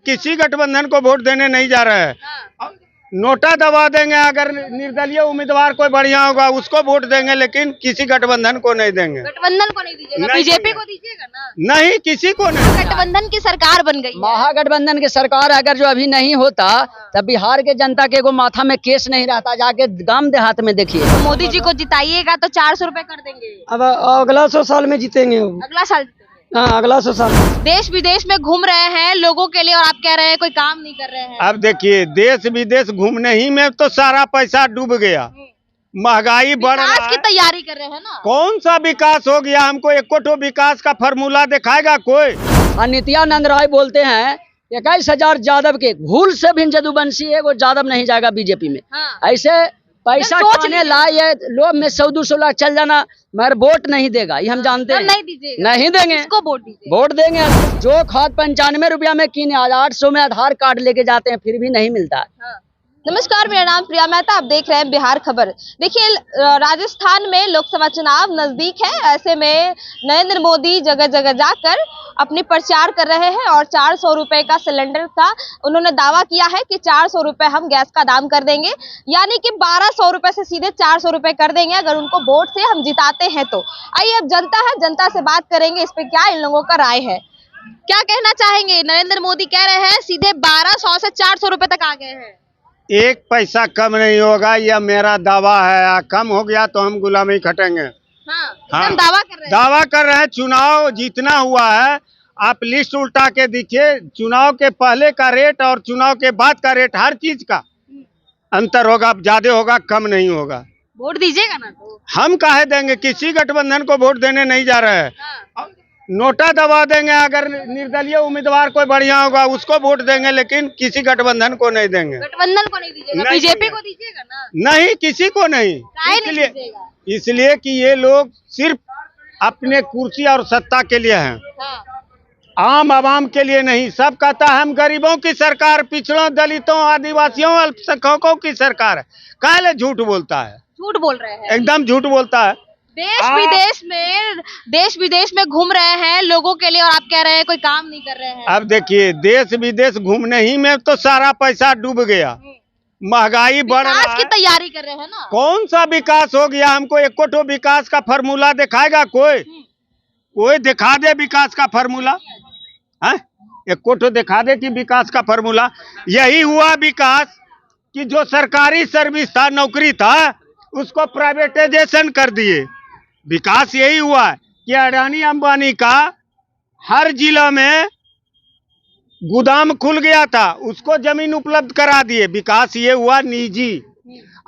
किसी गठबंधन को वोट देने नहीं जा रहे हैं। हाँ। नोटा दबा देंगे, अगर निर्दलीय उम्मीदवार कोई बढ़िया होगा उसको वोट देंगे, लेकिन किसी गठबंधन को नहीं देंगे। गठबंधन को नहीं दीजिएगा, नहीं बीजेपी देंगे। को दीजिएगा ना? नहीं, किसी को नहीं। गठबंधन की सरकार बन गई है। महागठबंधन की सरकार अगर जो अभी नहीं होता तब बिहार के जनता के को माथा में केस नहीं रहता। जाके गांव देहात में देखिए। तो मोदी जी को जिताइएगा तो 400 रुपए कर देंगे। अब अगला 100 साल में जीतेंगे। अगला साल जीतेंगे। हाँ, अगला 100 साल। देश विदेश में घूम रहे हैं लोगों के लिए और आप कह रहे हैं कोई काम नहीं कर रहे हैं। अब देखिए, देश विदेश घूमने ही में तो सारा पैसा डूब गया, महंगाई बढ़ रहा विकास की है। तैयारी कर रहे हैं ना? कौन सा विकास हो गया? हमको एको ठो विकास का फार्मूला दिखाएगा कोई? और नित्यानंद राय बोलते हैं 21,000 यादव के भूल से भी जदुवंशी है वो यादव नहीं जाएगा बीजेपी में। हाँ। ऐसे पैसा सोच खाने लीजिए। लाए लोग में 100-200 लाख चल जाना, मगर वोट नहीं देगा, ये हम जानते तो हैं। नहीं दीजिएगा। नहीं देंगे। किसको वोट दीजिएगा? वोट देंगे जो खाद 95 रुपया में किने, आज 800 में आधार कार्ड लेके जाते हैं फिर भी नहीं मिलता है। हाँ। नमस्कार, मेरा नाम प्रिया मेहता, आप देख रहे हैं बिहार खबर। देखिए, राजस्थान में लोकसभा चुनाव नजदीक है, ऐसे में नरेंद्र मोदी जगह जगह जाकर अपनी प्रचार कर रहे हैं और 400 रुपए का सिलेंडर का उन्होंने दावा किया है कि 400 रुपए हम गैस का दाम कर देंगे, यानी कि 1200 रुपए से सीधे 400 रुपए कर देंगे अगर उनको वोट से हम जिताते हैं तो। आइए अब जनता है, जनता से बात करेंगे इस पे क्या इन लोगों का राय है। क्या कहना चाहेंगे? नरेंद्र मोदी कह रहे हैं सीधे 1200 से 400 रुपए तक आ गए हैं। एक पैसा कम नहीं होगा, यह मेरा दावा है। कम हो गया तो हम गुलामी खटेंगे। हाँ, हाँ। एकदम दावा कर रहे हैं। दावा कर रहे हैं। चुनाव जीतना हुआ है, आप लिस्ट उल्टा के देखिए, चुनाव के पहले का रेट और चुनाव के बाद का रेट, हर चीज का अंतर होगा, ज्यादा होगा, कम नहीं होगा। वोट दीजिएगा ना? तो हम काहे देंगे? किसी गठबंधन को वोट देने नहीं जा रहे हैं। हाँ। नोटा दबा देंगे, अगर निर्दलीय उम्मीदवार कोई बढ़िया होगा उसको वोट देंगे, लेकिन किसी गठबंधन को नहीं देंगे। गठबंधन को नहीं दीजिएगा, नहीं बीजेपी देंगे। को दीजिएगा ना? नहीं, किसी को नहीं। काहे नहीं इसलिए दीजिएगा? इसलिए कि ये लोग सिर्फ अपने कुर्सी और सत्ता के लिए हैं, हाँ। आम आवाम के लिए नहीं। सब कहता है हम गरीबों की सरकार, पिछड़ों, दलितों, आदिवासियों, अल्पसंख्यकों की सरकार है। काहे झूठ बोलता है? झूठ बोल रहे हैं। एकदम झूठ बोलता है। देश विदेश में घूम रहे हैं लोगों के लिए और आप कह रहे हैं कोई काम नहीं कर रहे हैं। अब देखिए, देश विदेश घूमने ही में तो सारा पैसा डूब गया, महंगाई बढ़ रहा विकास की है। तैयारी कर रहे हैं ना? कौन सा विकास हो गया? हमको एको ठो विकास का फार्मूला दिखाएगा कोई? कोई दिखा दे विकास का फार्मूला है? एको ठो दिखा दे कि विकास का फार्मूला। यही हुआ विकास कि जो सरकारी सर्विस था, नौकरी था, उसको प्राइवेटाइजेशन कर दिए। विकास यही हुआ है कि अडानी अंबानी का हर जिला में गोदाम खुल गया था, उसको जमीन उपलब्ध करा दिए। विकास ये हुआ निजी।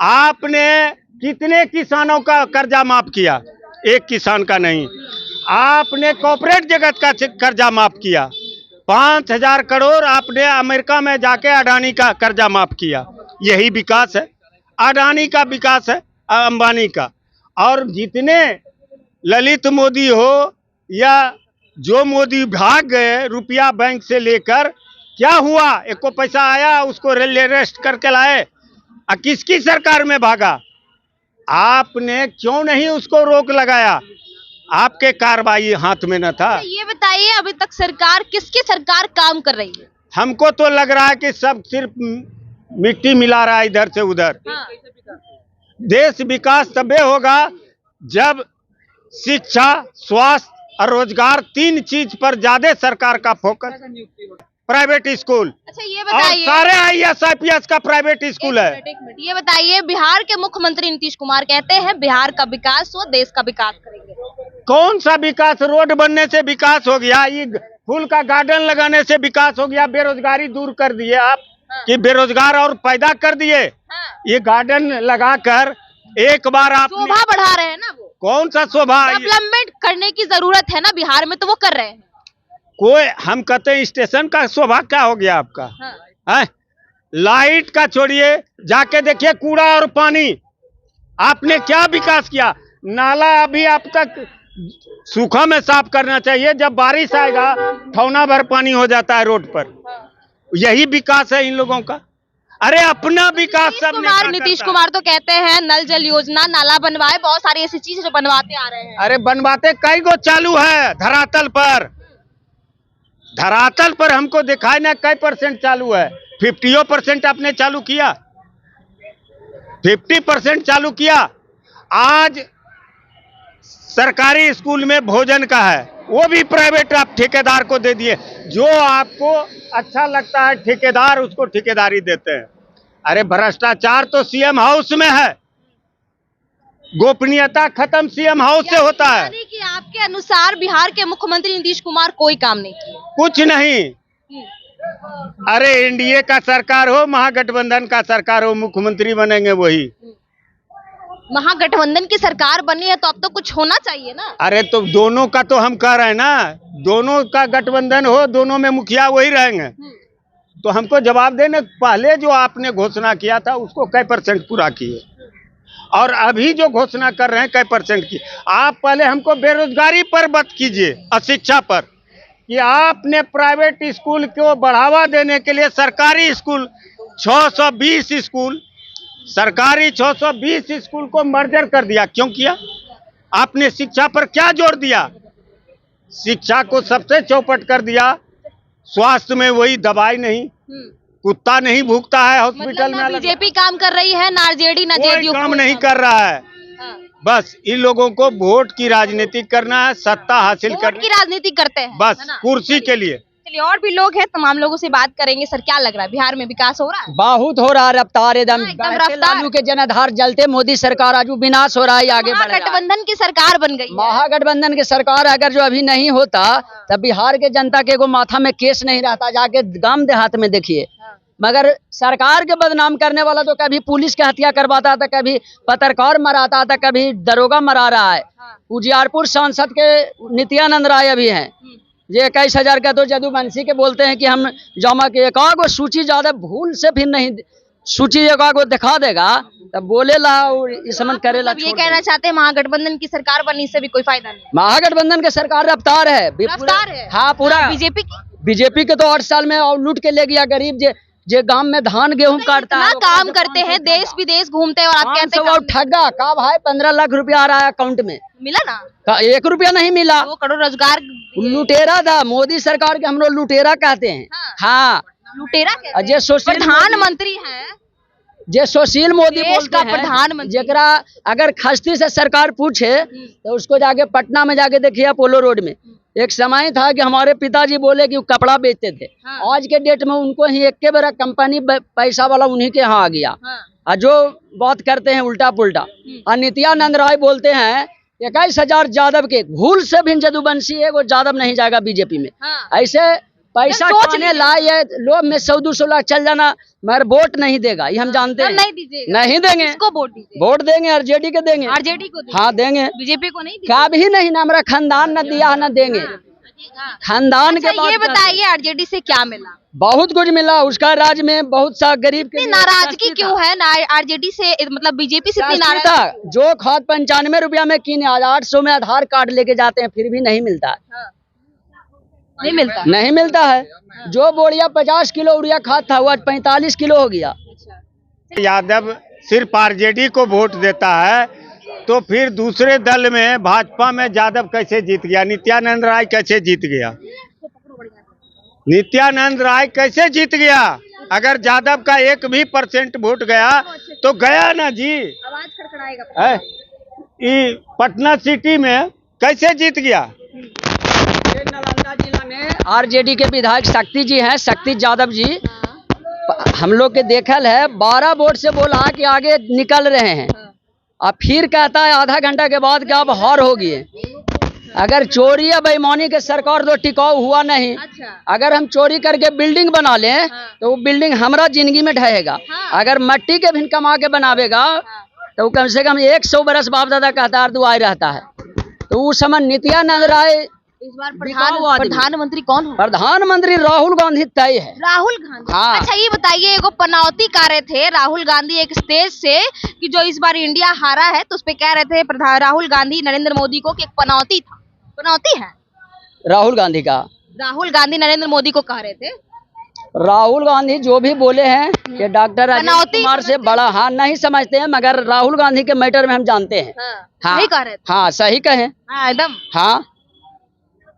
आपने कितने किसानों का कर्जा माफ किया? एक किसान का नहीं। आपने कॉर्पोरेट जगत का कर्जा माफ किया, 5,000 करोड़ आपने अमेरिका में जाके अडानी का कर्जा माफ किया। यही विकास है, अडानी का विकास है, अंबानी का। और जितने ललित मोदी हो या जो मोदी भाग गए रुपया बैंक से लेकर, क्या हुआ? एको पैसा आया? उसको रेस्ट करके लाए? किसकी सरकार में भागा? आपने क्यों नहीं उसको रोक लगाया? आपके कार्रवाई हाथ में न था। ये बताइए, अभी तक सरकार किसकी सरकार काम कर रही है? हमको तो लग रहा है कि सब सिर्फ मिट्टी मिला रहा है इधर से उधर। हाँ। देश विकास तबे होगा जब शिक्षा, स्वास्थ्य और रोजगार, 3 चीज पर ज्यादा सरकार का फोकस। प्राइवेट स्कूल, अच्छा ये और बताइए, सारे IAS IPS का प्राइवेट स्कूल है। एक मिनट, ये बताइए, बिहार के मुख्यमंत्री नीतीश कुमार कहते हैं बिहार का विकास हो, देश का विकास करेंगे। कौन सा विकास? रोड बनने से विकास हो गया? ये फूल का गार्डन लगाने से विकास हो गया? बेरोजगारी दूर कर दिए आप? हाँ। कि बेरोजगार और पैदा कर दिए? हाँ। ये गार्डन लगाकर एक बार आप शोभा बढ़ा रहे हैं ना वो। कौन सा शोभा? डेवलपमेंट करने की जरूरत है ना बिहार में, तो वो कर रहे हैं। कोई हम कहते हैं स्टेशन का शोभा क्या हो गया आपका? हाँ। है? लाइट का छोड़िए, जाके देखिए कूड़ा और पानी, आपने क्या विकास किया? नाला अभी आप तक सूखा में साफ करना चाहिए, जब बारिश आएगा ठौना भर पानी हो जाता है रोड पर। यही विकास है इन लोगों का? अरे अपना विकास सब नीतीश कुमार तो कहते हैं नल जल योजना, नाला बनवाए, बहुत सारी ऐसी चीजें जो बनवाते आ रहे हैं। अरे बनवाते कई गो चालू है धरातल पर, धरातल पर हमको दिखाए ना कई परसेंट चालू है। 50% आपने चालू किया, 50% चालू किया। आज सरकारी स्कूल में भोजन का है, वो भी प्राइवेट आप ठेकेदार को दे दिए। जो आपको अच्छा लगता है ठेकेदार, उसको ठेकेदारी देते हैं। अरे भ्रष्टाचार तो सीएम हाउस में है, गोपनीयता खत्म सीएम हाउस से होता है। यानी कि आपके अनुसार बिहार के मुख्यमंत्री नीतीश कुमार कोई काम नहीं किया? कुछ नहीं। अरे एनडीए का सरकार हो, महागठबंधन का सरकार हो, मुख्यमंत्री बनेंगे वही। महागठबंधन की सरकार बनी है तो अब तो कुछ होना चाहिए ना। अरे तो दोनों का तो हम कह रहे हैं ना, दोनों का गठबंधन हो, दोनों में मुखिया वही रहेंगे। तो हमको जवाब देने पहले जो आपने घोषणा किया था उसको कई % पूरा किए, और अभी जो घोषणा कर रहे हैं कई % की। आप पहले हमको बेरोजगारी पर बात कीजिए, अशिक्षा पर, कि आपने प्राइवेट स्कूल को बढ़ावा देने के लिए सरकारी स्कूल 620 स्कूल, सरकारी 620 स्कूल को मर्जर कर दिया। क्यों किया आपने? शिक्षा पर क्या जोर दिया? शिक्षा को सबसे चौपट कर दिया। स्वास्थ्य में वही दवाई नहीं, कुत्ता नहीं भूखता है हॉस्पिटल में। बीजेपी काम कर रही है ना, आरजेडी ना जेडीयू काम नहीं कर रहा है। बस इन लोगों को वोट की राजनीति करना है, सत्ता हासिल करना, वोट की राजनीति करते हैं बस कुर्सी के लिए। चलिए, और भी लोग हैं, तमाम लोगों से बात करेंगे। सर, क्या लग रहा है, बिहार में विकास हो रहा है? बहुत हो रहा है, रफ्तार एकदम एकदम बैठे रफ्तार। लालू के जनाधार जलते मोदी सरकार आजू विनाश हो रहा है, आगे बढ़ रहा है। महागठबंधन की सरकार बन गई है। महागठबंधन की सरकार अगर जो अभी नहीं होता तब बिहार के जनता के को माथा में केस नहीं रहता। जाके गांव देहात में देखिए। मगर सरकार के बदनाम करने वाला तो कभी पुलिस की हत्या करवाता था, कभी पत्रकार मराता था, कभी दरोगा मरा रहा है। उजियारपुर सांसद के नित्यानंद राय अभी हैं, ये 21,000 का तो जदुवंशी के बोलते हैं कि हम जमा के एकागो सूची ज्यादा भूल से भी नहीं, सूची एकागो दिखा देगा तब बोले ला और इस समझ करेला। ये कहना चाहते हैं महागठबंधन की सरकार बनी से भी कोई फायदा नहीं? महागठबंधन के सरकार रफ्तार है, रफ्तार है? हाँ पूरा। बीजेपी बीजेपी के तो 8 साल में और लूट के ले गया गरीब जे गांव में धान गेहूं काटता है, काम करते हैं, देश विदेश घूमते हैं, और आप कहते हैं ठगा का भाई 15 लाख रुपया आ रहा है अकाउंट में। मिला ना? 1 रुपया नहीं मिला। 2 करोड़ रोजगार। लुटेरा था मोदी सरकार के, हम लोग लुटेरा कहते हैं। हाँ, लुटेरा जे सुशील प्रधानमंत्री है, जे सुशील मोदी देश बोलते का हैं, प्रधानमंत्री। जरा अगर खस्ती से सरकार पूछे तो उसको जाके पटना में जाके देखिए, अपोलो रोड में एक समय था कि हमारे पिताजी बोले कि वो कपड़ा बेचते थे। आज के डेट में उनको ही एक के बार कंपनी पैसा वाला उन्हीं के यहाँ आ गया। और जो बात करते हैं उल्टा पुल्टा। और नित्यानंद राय बोलते हैं 21,000 यादव के, भूल से भी जदुवंशी है वो यादव नहीं जाएगा बीजेपी में। ऐसे पैसा खाने लाए लोग में 100-200 लाख चल जाना, मगर वोट नहीं देगा, ये हम जानते हैं। नहीं दीजिएगा? नहीं देंगे। किसको वोट दीजिए? वोट देंगे आरजेडी के देंगे। आरजेडी को देंगे? हाँ देंगे। बीजेपी को नहीं? कभी नहीं ना, हमारा खानदान न दिया न देंगे। खानदान के बाद ये बताइए, आरजेडी से क्या मिला? बहुत कुछ मिला। उसका राज्य में बहुत सा गरीब के नाराजगी क्यों है आरजेडी से, मतलब बीजेपी से? था जो खाद 95 रुपया में किने, आज 800 में आधार कार्ड लेके जाते हैं फिर भी नहीं मिलता। नहीं मिलता है। जो बोरिया 50 किलो यूरिया खाद था वो आज 45 किलो हो गया। यादव सिर्फ आरजेडी को वोट देता है तो फिर दूसरे दल में भाजपा में यादव कैसे जीत गया? नित्यानंद राय कैसे जीत गया? नित्यानंद राय कैसे जीत गया? अगर यादव का 1 भी % वोट गया तो गया ना जी। आवाज खड़खड़ाएगा। पटना सिटी में कैसे जीत गया? नालंदा जिला में आरजेडी के विधायक शक्ति जी हैं, शक्ति यादव जी, हम लोग के देखल है 12 वोट से बोला कि आगे निकल रहे हैं। अब फिर कहता है आधा घंटा के बाद कि अब हार होगी। अगर चोरी या बेईमानी के सरकार तो टिकाऊ हुआ नहीं। अगर हम चोरी करके बिल्डिंग बना लें तो वो बिल्डिंग हमारा जिंदगी में ढहेगा। अगर मट्टी के भी कमा के बनावेगा तो कम से कम 100 बरस बाप दादा कहता दुआई रहता है। तो उस समय नित्यानंद राय इस बार प्रधानमंत्री कौन हो? प्रधानमंत्री राहुल गांधी तय है। राहुल गांधी? हाँ। अच्छा ये बताइए, एगो पनौती कर रहे थे राहुल गांधी एक स्टेज से कि जो इस बार इंडिया हारा है तो उस पे कह रहे थे राहुल गांधी नरेंद्र मोदी को कि एक पनौती था। पनौती है राहुल गांधी का? राहुल गांधी नरेंद्र मोदी को कह रहे थे। राहुल गांधी जो भी बोले हैं कि डॉक्टर राजेश कुमार से बड़ा, हाँ नहीं समझते हैं, मगर राहुल गांधी के मैटर में हम जानते हैं। सही कह रहे थे। हाँ सही कहे एकदम। हाँ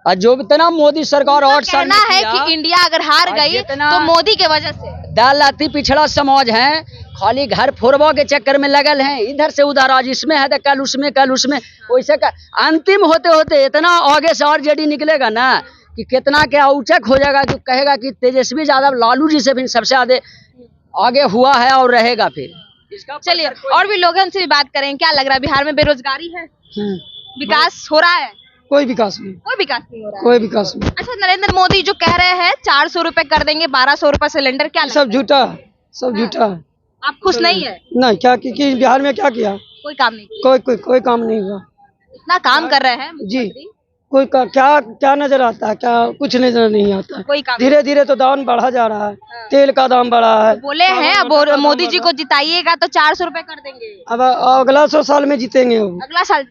और जो इतना मोदी सरकार उनका 8 साल में कहना है किया, कि इंडिया अगर हार और गई जितना- तो मोदी के वजह से। दाल लाती पिछड़ा समाज है, खाली घर फोड़वा के चक्कर में लगल हैं, इधर से उधर, आज इसमें है तो कल उसमें वैसे का अंतिम होते होते इतना आगे से आरजेडी निकलेगा ना कि कितना क्या औचक हो जाएगा, जो कहेगा कि तेजस्वी यादव लालू जी से भी सबसे ज्यादा आगे हुआ है और रहेगा फिर। चलिए और भी लोग हैं, उनसे भी बात करें। क्या लग रहा है बिहार में बेरोजगारी है, विकास हो रहा है? कोई विकास नहीं, कोई विकास नहीं हो रहा है। कोई विकास नहीं, अच्छा, नरेंद्र मोदी जो कह रहे हैं 400 रुपए कर देंगे, 1200 रुपए सिलेंडर, क्या लगता सब झूठा है, सब झूठा है। है? आप खुश नहीं है? नहीं, क्या कि बिहार में क्या किया? कोई काम नहीं किया। कोई काम नहीं हुआ इतना काम कर रहे हैं जी। मुख्यमंत्री, क्या नजर आता है? क्या कुछ नजर नहीं आता है। कोई काम धीरे धीरे तो दाम बढ़ा जा रहा है, तेल का दाम बढ़ा है। बोले हैं अब मोदी जी को जिताइएगा तो 400 रुपए कर देंगे। अब अगला 100 साल में जीतेंगे वो। अगला साल,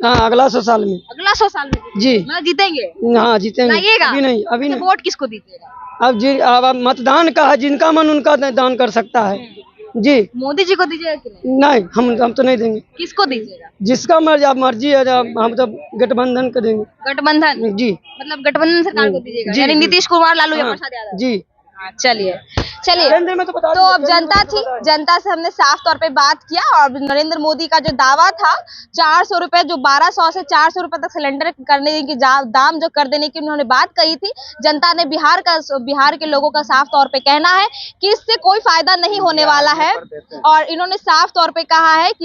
हाँ, अगला 100 साल में अगला 100 साल में जी। मतलब जीतेंगे? हाँ, जीतेंगे। लाइएगा? अभी नहीं, अभी तो नहीं। वोट किसको दीजिएगा? अब मतदान का है, जिनका मन उनका दान कर सकता है जी। मोदी जी को दीजिएगा कि नहीं? नहीं, हम तो नहीं देंगे। किसको दीजिएगा? जिसका मर्जी है, हम तो गठबंधन को देंगे गठबंधन, जी। मतलब गठबंधन सरकार को दीजिएगा, जी, यानी जी। नीतीश कुमार, लालू हाँ, प्रसाद यादव। जी। चलिए केंद्र में तो बता तो दीजिए, अब जनता थी, जनता से हमने साफ तौर पे बात किया और नरेंद्र मोदी का जो दावा था 400 रुपए, जो 1200 से 400 रुपए तक सिलेंडर करने की दाम जो कर देने की उन्होंने बात कही थी, जनता ने बिहार के लोगों का साफ तौर पे कहना है कि इससे कोई फायदा नहीं होने वाला है और इन्होंने साफ तौर पे कहा है कि